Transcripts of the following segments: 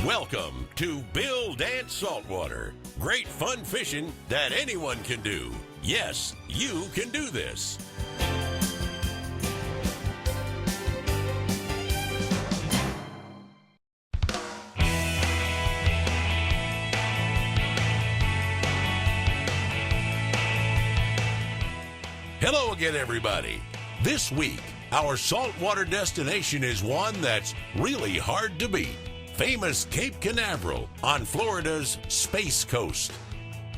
Welcome to Bill Dance Saltwater. Great fun fishing that anyone can do. Yes, you can do this. Hello again, everybody. This week, our saltwater destination is one that's really hard to beat. Famous Cape Canaveral on Florida's Space Coast.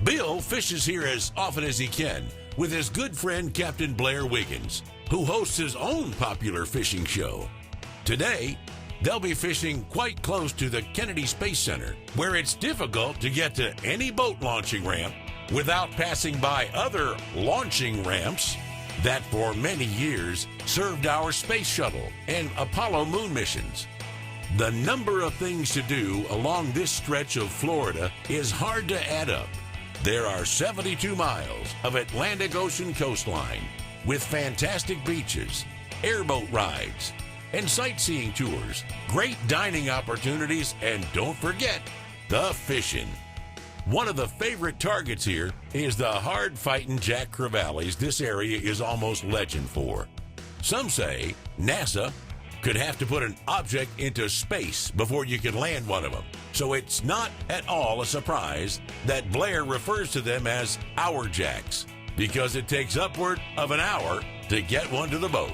Bill fishes here as often as he can with his good friend Captain Blair Wiggins, who hosts his own popular fishing show. Today, they'll be fishing quite close to the Kennedy Space Center, where it's difficult to get to any boat launching ramp without passing by other launching ramps that for many years served our space shuttle and Apollo moon missions. The number of things to do along this stretch of Florida is hard to add up. There are 72 miles of Atlantic Ocean coastline with fantastic beaches, airboat rides, and sightseeing tours, great dining opportunities, and don't forget the fishing. One of the favorite targets here is the hard-fighting Jack Crevalles this area is almost legend for. Some say NASA could have to put an object into space before you can land one of them. So it's not at all a surprise that Blair refers to them as hour jacks, because it takes upward of an hour to get one to the boat.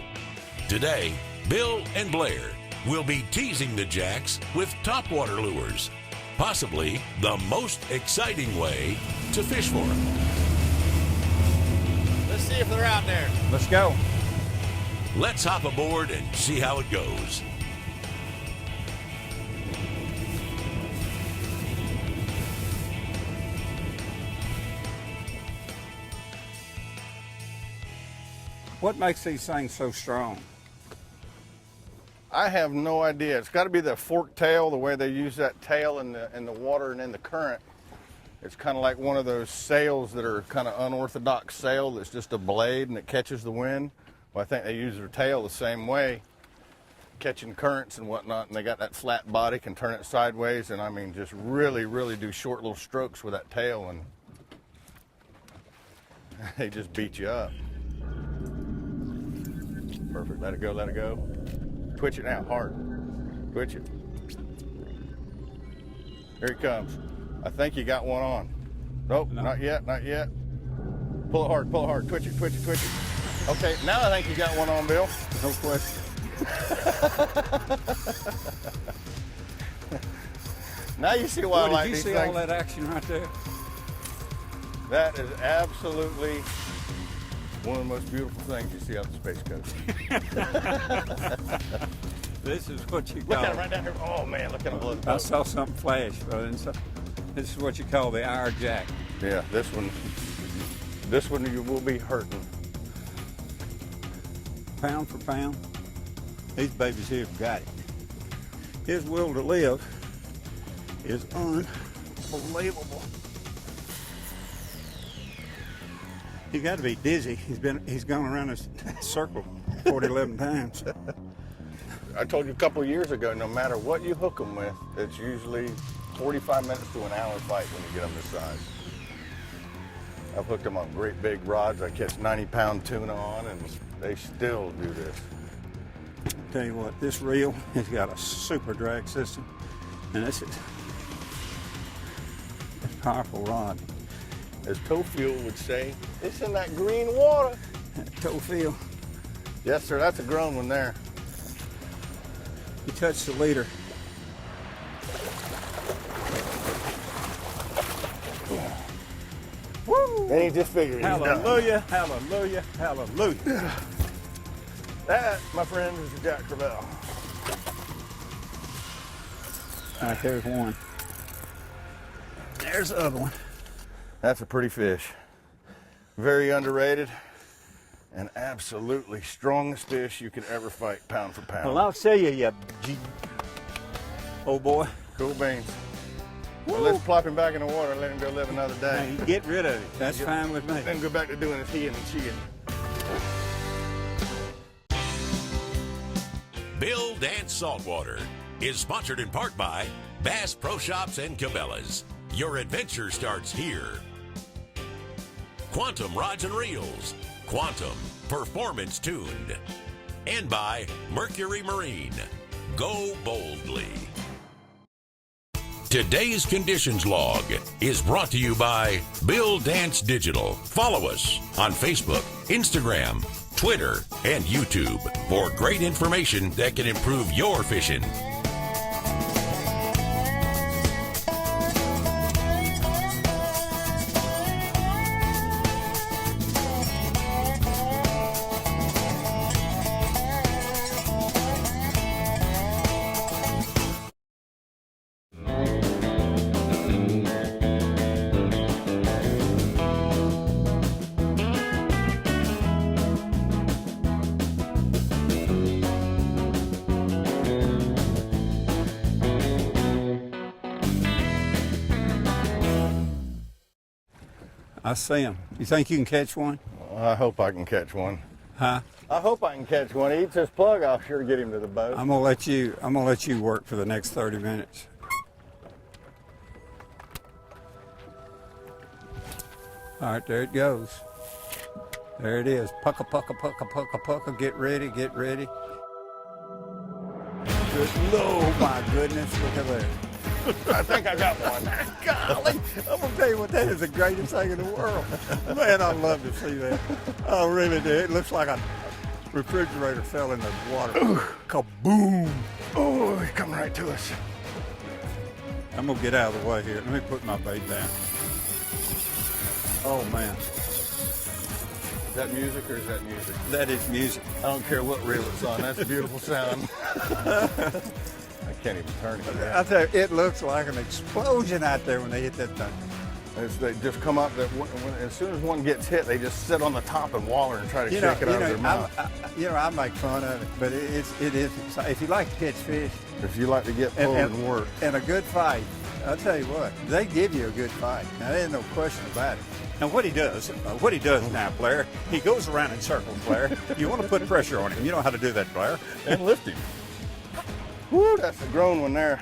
Today, Bill and Blair will be teasing the jacks with topwater lures, possibly the most exciting way to fish for them. Let's see if they're out there. Let's go. Let's hop aboard and see how it goes. What makes these things so strong? I have no idea. It's got to be the forked tail, the way they use that tail in the water and in the current. It's kind of like one of those sails that are kind of unorthodox sail that's just a blade and it catches the wind. Well, I think they use their tail the same way, catching currents and whatnot, and they got that flat body, can turn it sideways, and I mean, just really, really do short little strokes with that tail, and they just beat you up. Perfect, let it go, let it go. Twitch it now, hard. Twitch it. Here he comes. I think you got one on. Nope, no. Not yet, not yet. Pull it hard, twitch it, twitch it, twitch it. Okay, now I think you got one on, Bill. No question. Now you see why I like these things. Did you see all that action right there? That is absolutely one of the most beautiful things you see out the Space Coast. This is what you Look call. at it right down here. Oh man, look at him. I saw something flash, brother. And so, this is what you call the hour jack. Yeah, this one you will be hurting. Pound for pound, these babies here have got it. His will to live is unbelievable. He got to be dizzy. He's gone around this circle 11 times. I told you a couple of years ago, no matter what you hook them with, it's usually 45 minutes to an hour fight when you get them this size. I've hooked them on great big rods. I catch 90-pound tuna on, and they still do this. I'll tell you what, this reel has got a super drag system, and this is a powerful rod. As Tofield would say, it's in that green water. Toe feel. Yes, sir, that's a grown one there. You touch the leader. Woo! And he just figured he's hallelujah, hallelujah, hallelujah. That, my friend, is a Jack Crevalle. All right, there's one. There's the other one. That's a pretty fish. Very underrated and absolutely strongest fish you could ever fight pound for pound. Well, I'll tell you, oh boy. Cool beans. Well, let's plop him back in the water and let him go live another day. Hey, get rid of it. That's fine with me. Then go back to doing his heeing and cheating. Bill Dance Saltwater is sponsored in part by Bass Pro Shops and Cabela's. Your adventure starts here. Quantum Rods and Reels. Quantum, performance tuned. And by Mercury Marine. Go boldly. Today's Conditions Log is brought to you by Bill Dance Digital. Follow us on Facebook, Instagram, Twitter, and YouTube for great information that can improve your fishing. I see him. You think you can catch one? I hope I can catch one. Huh? I hope I can catch one. He eats his plug, I'll sure get him to the boat. I'm gonna let you work for the next 30 minutes. All right, there it goes. There it is. Pucka, pucka, pucka, pucka, pucka. Get ready, get ready. Good. Oh my goodness, look at that. I think I got one. Golly, I'm gonna tell you what, that is the greatest thing in the world. Man, I love to see that. I really do. It looks like a refrigerator fell in the water. Kaboom! Oh, he's coming right to us. I'm gonna get out of the way here. Let me put my bait down. Oh man. Is that music or is that music? That is music. I don't care what reel it's on. That's a beautiful sound. I can't even turn it. I tell you, it looks like an explosion out there when they hit that thing. They just come up, as soon as one gets hit, they just sit on the top and waller and try to shake it out of their mouth. I make fun of it, but it is. If you like to catch fish, if you like to get pulled and work. And a good fight, I'll tell you what, they give you a good fight. Now, there ain't no question about it. Now, what he does now, Blair, he goes around in circles, Blair. You want to put pressure on him. You know how to do that, Blair. And lift him. Woo, that's a grown one there.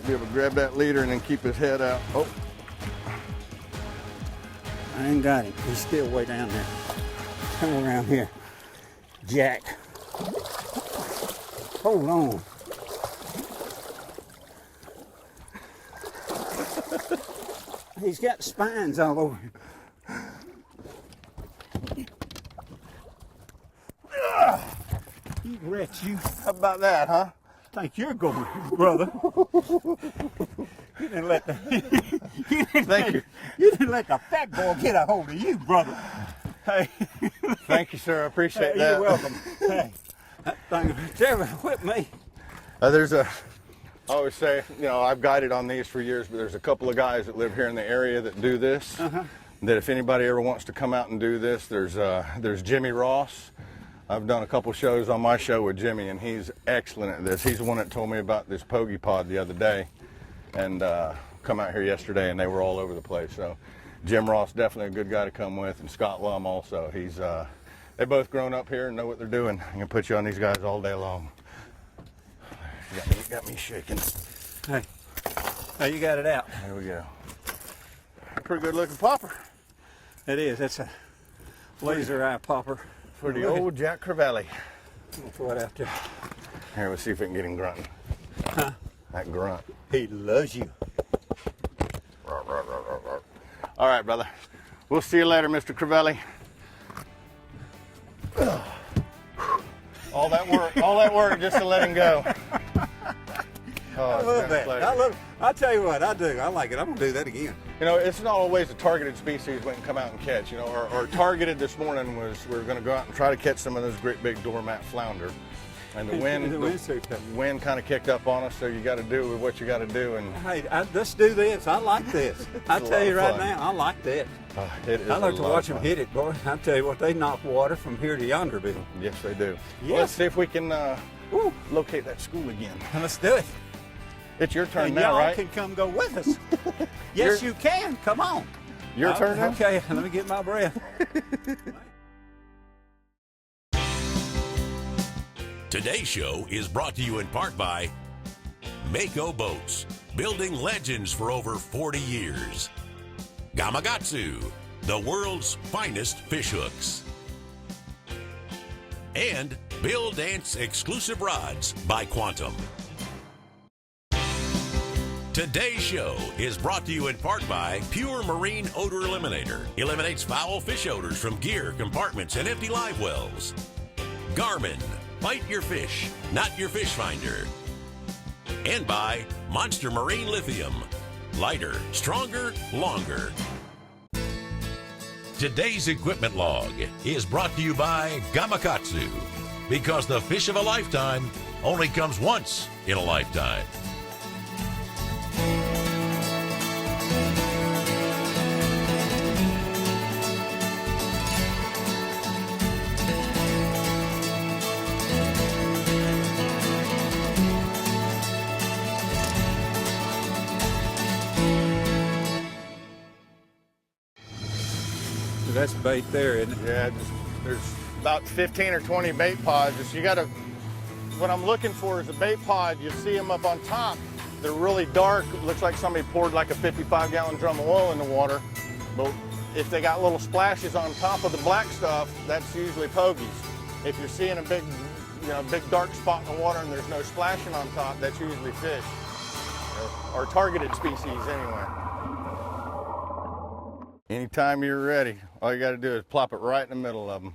Be able to grab that leader and then keep his head out. Oh. I ain't got him. He's still way down there. Come around here. Jack. Hold on. He's got spines all over him. You wretch, you. How about that, huh? Think you're going, brother. You didn't let the you didn't let the fat boy get a hold of you, brother. Hey. Thank you, sir. I appreciate that. You're welcome. Hey. Thank you. Jeremy, whip me. I always say, I've guided on these for years, but there's a couple of guys that live here in the area that do this. That if anybody ever wants to come out and do this, there's Jimmy Ross. I've done a couple shows on my show with Jimmy, and he's excellent at this. He's the one that told me about this Pogey Pod the other day, and come out here yesterday, and they were all over the place. So Jim Ross, definitely a good guy to come with, and Scott Lum also. They both grown up here and know what they're doing. I'm gonna put you on these guys all day long. You got me shaking. Hey, you got it out. There we go. Pretty good looking popper. It is. That's a laser eye popper. For the old Jack Crevalle. I'll throw it out there. Here, let's see if we can get him grunting. Huh? That grunt. He loves you. All right, brother. We'll see you later, Mr. Crevalle. All that work just to let him go. Oh, I love that. I tell you what, I do. I like it. I'm gonna do that again. It's not always a targeted species we can come out and catch. Our targeted this morning was we're going to go out and try to catch some of those great big doormat flounder. And the wind kind of kicked up on us, so you got to do what you got to do. And hey, let's do this. I like this. I tell you right now, I like that. I like to watch them hit it, boy. I tell you what, they knock water from here to yonder, Bill. Yes, they do. Yes. Well, let's see if we can locate that school again. Let's do it. It's your turn and now, y'all right? Can come go with us. Yes, you can. Come on. Your turn now? Okay, let me get my breath. Today's show is brought to you in part by Mako Boats, building legends for over 40 years. Gamakatsu, the world's finest fish hooks. And Bill Dance exclusive rods by Quantum. Today's show is brought to you in part by Pure Marine Odor Eliminator. Eliminates foul fish odors from gear, compartments, and empty live wells. Garmin, fight your fish, not your fish finder. And by Monster Marine Lithium. Lighter, stronger, longer. Today's equipment log is brought to you by Gamakatsu, because the fish of a lifetime only comes once in a lifetime. That's bait there, isn't it? Yeah, there's about 15 or 20 bait pods. What I'm looking for is a bait pod. You see them up on top. They're really dark. It looks like somebody poured like a 55-gallon drum of oil in the water. But if they got little splashes on top of the black stuff, that's usually pogies. If you're seeing a big dark spot in the water and there's no splashing on top, that's usually fish, or targeted species anyway. Anytime you're ready, all you got to do is plop it right in the middle of them.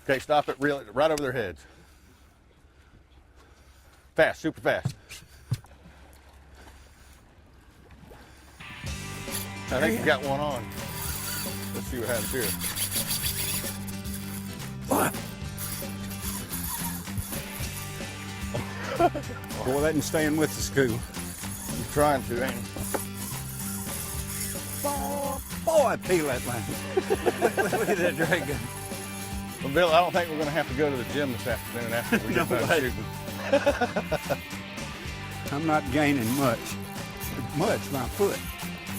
Okay, stop it right over their heads. Fast, super fast. I think you got one on. Let's see what happens here. Boy, that ain't staying with the school. You're trying to, ain't you? Boy, peel that line. Look at that drag gun. Well, Bill, I don't think we're going to have to go to the gym this afternoon after we get done shooting. I'm not gaining much. My foot.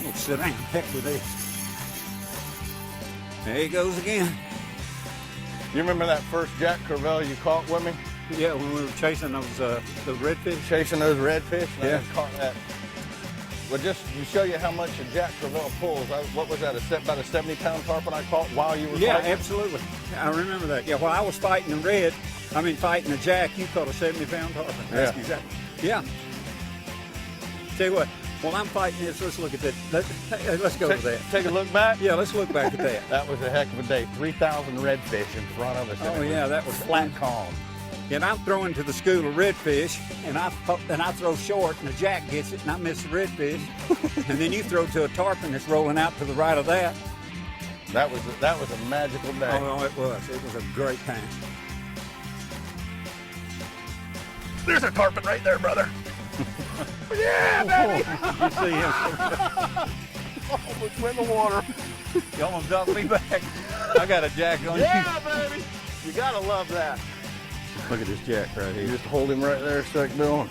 Oh, sit down. Heck with this. There he goes again. You remember that first Jack Crevalle you caught with me? Yeah, when we were chasing those the redfish. Chasing those redfish? Yeah. I caught that. Well, just to show you how much a Jack Crevalle pulls, what was that, about a 70-pound tarpon I caught while you were Yeah, fighting? absolutely. I remember that. Yeah, while I was fighting the fighting the Jack, you caught a 70-pound tarpon. That's exactly. Yeah. Tell you what, while I'm fighting this, let's look at that. Let's go to that. Take a look back? Yeah, let's look back at that. That was a heck of a day. 3,000 redfish in front of us. Oh, yeah, that was flat calm. And I'm throwing to the school of redfish, and I throw short, and the Jack gets it, and I miss the redfish. And then you throw to a tarpon that's rolling out to the right of that. That was a magical day. Oh, it was. It was a great time. There's a tarpon right there, brother. Yeah, baby. You see him? Almost went in the water. You almost dumped me back. I got a Jack on you. Yeah, baby. You gotta love that. Look at this Jack right You here. just hold him right there a sec, Bill.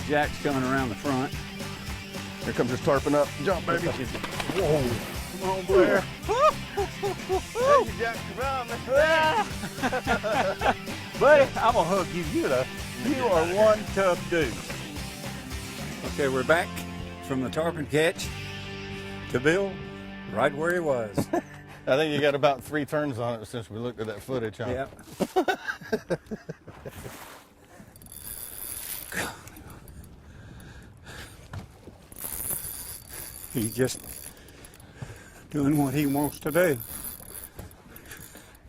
Jack's coming around the front. Here comes this tarpon up. Jump, baby. Whoa. Come on, Blair. There's your Jack Crevalle, Mr. Buddy, I'm gonna hug you. You are one tough dude. Okay, we're back from the tarpon catch to Bill right where he was. I think you got about 3 turns on it since we looked at that footage, huh? Yeah. He's just doing what he wants to do.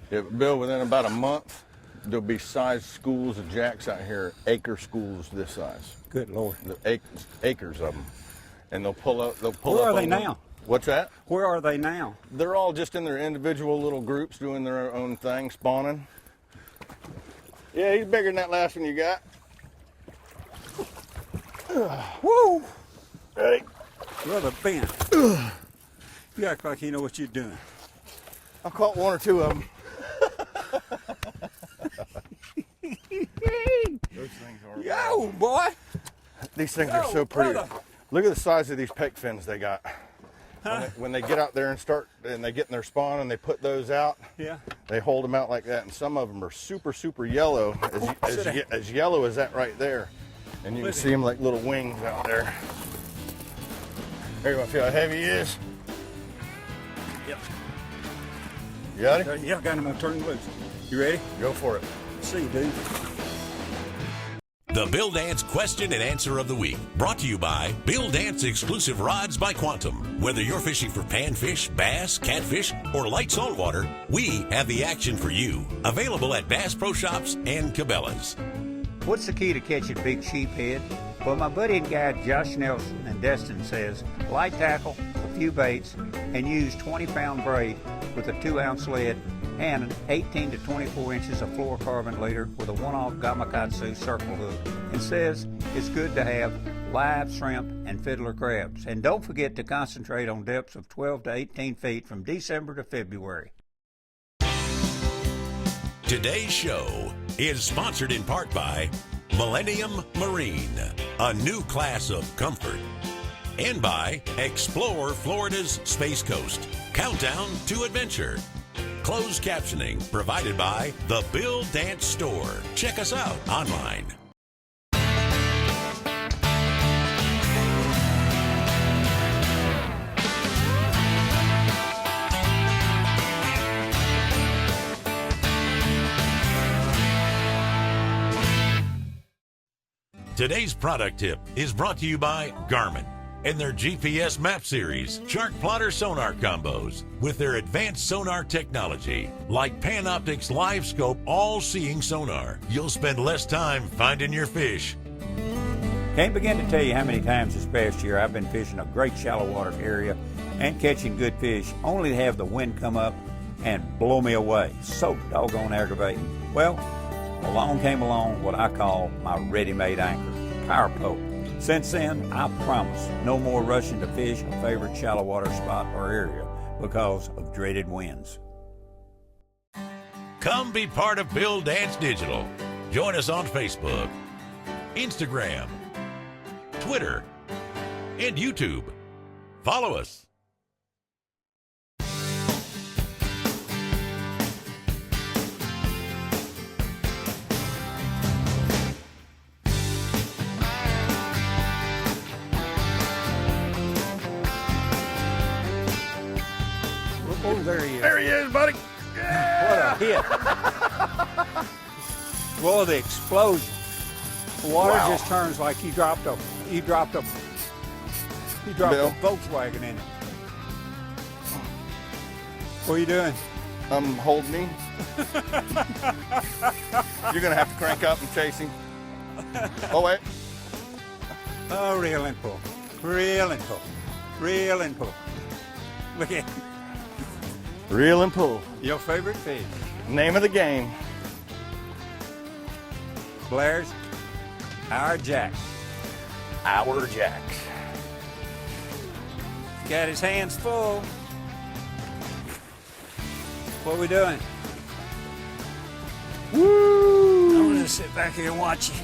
Yeah, Bill, within about a month, there'll be size schools of jacks out here, acre schools this size. Good Lord. Acres of them. And they'll pull up. Where are they now? What's that? Where are they now? They're all just in their individual little groups doing their own thing, spawning. Yeah, he's bigger than that last one you got. Woo! Ready? Brother Ben. You act like you know what you're doing. I caught 1 or 2 of them. Those things are. Yo, boy! These things are so pretty. Brother. Look at the size of these pec fins they got. When they get out there and they get in their spawn and they put those out, Yeah. they hold them out like that. And some of them are super, super yellow, as yellow as that right there. And you can see him like little wings out there. There, you want to feel how heavy he is? Yep. You got it? Yeah, I got him. I'm turning loose. You ready? Go for it. See you, dude. The Bill Dance question and answer of the week, brought to you by Bill Dance Exclusive Rods by Quantum. Whether you're fishing for panfish, bass, catfish, or light saltwater, we have the action for you. Available at Bass Pro Shops and Cabela's. What's the key to catching big sheephead? Well, my buddy and guide Josh Nelson and Destin says light tackle, a few baits, and use 20-pound braid with a 2-ounce lead and 18 to 24 inches of fluorocarbon leader with a one-off gamakatsu circle hook, and says it's good to have live shrimp and fiddler crabs. And don't forget to concentrate on depths of 12 to 18 feet from December to February. Today's show is sponsored in part by Millennium Marine, a new class of comfort, and by Explore Florida's Space Coast, Countdown to Adventure. Closed captioning provided by The Bill Dance Store. Check us out online. Today's product tip is brought to you by Garmin and their GPS map series, Shark Plotter sonar combos, with their advanced sonar technology, like Panoptic's Live Scope all-seeing sonar. You'll spend less time finding your fish. Can't begin to tell you how many times this past year I've been fishing a great shallow water area and catching good fish, only to have the wind come up and blow me away. So doggone aggravating. Well, along came what I call my ready-made anchor, Power Poke. Since then, I promise no more rushing to fish a favorite shallow water spot or area because of dreaded winds. Come be part of Bill Dance Digital. Join us on Facebook, Instagram, Twitter, and YouTube. Follow us. Oh, there he is. There he is, buddy. What a hit. Well, the explosion. The water Wow. just turns like you dropped a Bill. Volkswagen in it. What are you doing? I'm holding him. You're going to have to crank up and chase him. Oh, wait. Oh, reel and pull. Reel and pull. Reel and pull. Look at Reel and pull. your favorite fish. Name of the game. Blair's Our Jack. Our Jacks. Got his hands full. What are we doing? Woo! I'm gonna sit back here and watch you.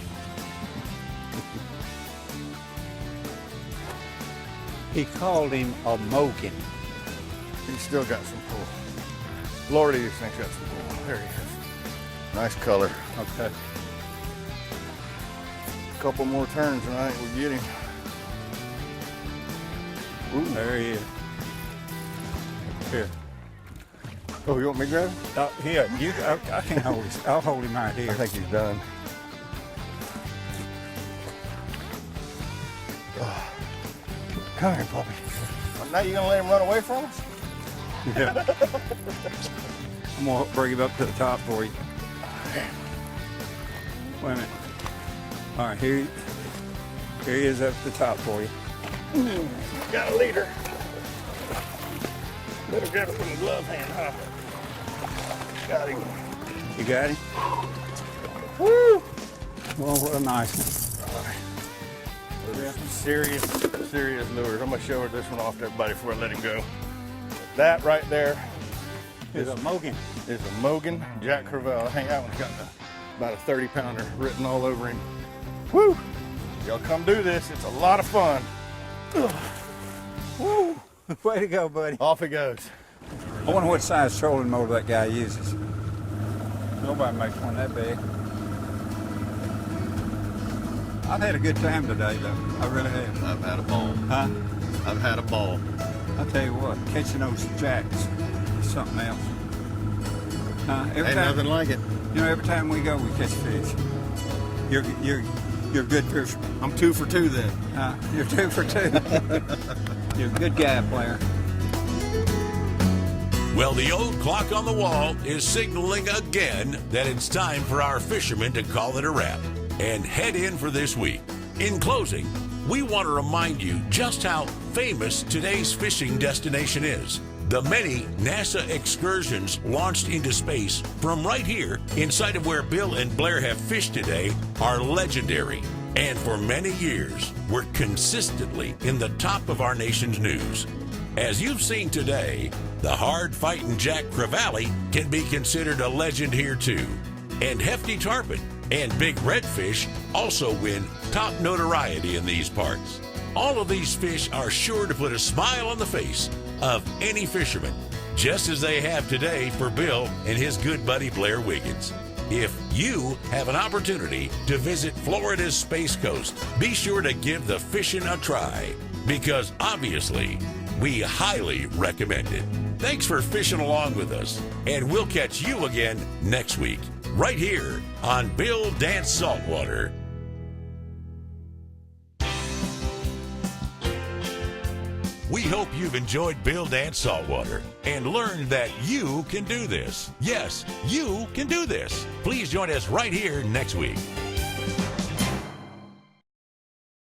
He called him a Moken. He's still got some pull. Lordy, this thing's got some pull. There he is. Nice color. Okay. Couple more turns and I think we'll get him. Ooh. There he is. Here. Oh, you want me to grab him? Here, you. I can't hold him. I'll hold him right here. I think he's done. Come here, puppy. Now you gonna let him run away from us? Yeah. I'm gonna bring him up to the top for you. Wait a minute. All right, here he is up to the top for you. Got a leader. Better grab it from the glove hand, huh? Got him. You got him? Woo! Well, what a nice one. Yeah. Serious lures. I'm gonna show her this one off to everybody before I let him go. That right there It's a Moken. is a Mogan Jack Crevalle. I think that one's got about a 30-pounder written all over him. Woo! Y'all come do this. It's a lot of fun. Woo! Way to go, buddy. Off it goes. I wonder what size trolling motor that guy uses. Nobody makes one that big. I've had a good time today, though. I really have. I've had a ball. Huh? I've had a ball. I'll tell you what, catching those jacks is something else. Ain't nothing like it. You know, every time we go, we catch fish. You're a good fisherman. I'm 2 for 2 then. You're 2 for 2. You're a good guy, Blair. Well, the old clock on the wall is signaling again that it's time for our fishermen to call it a wrap and head in for this week. In closing, we want to remind you just how famous today's fishing destination is. The many NASA excursions launched into space from right here inside of where Bill and Blair have fished today are legendary. And for many years, we're consistently in the top of our nation's news. As you've seen today, the hard-fighting Jack Crevalle can be considered a legend here too. And hefty tarpon and big redfish also win top notoriety in these parts. All of these fish are sure to put a smile on the face of any fisherman, just as they have today for Bill and his good buddy Blair Wiggins. If you have an opportunity to visit Florida's Space Coast, be sure to give the fishing a try, because obviously, we highly recommend it. Thanks for fishing along with us, and we'll catch you again next week, right here on Bill Dance Saltwater. We hope you've enjoyed Bill Dance Saltwater and learned that you can do this. Yes, you can do this. Please join us right here next week.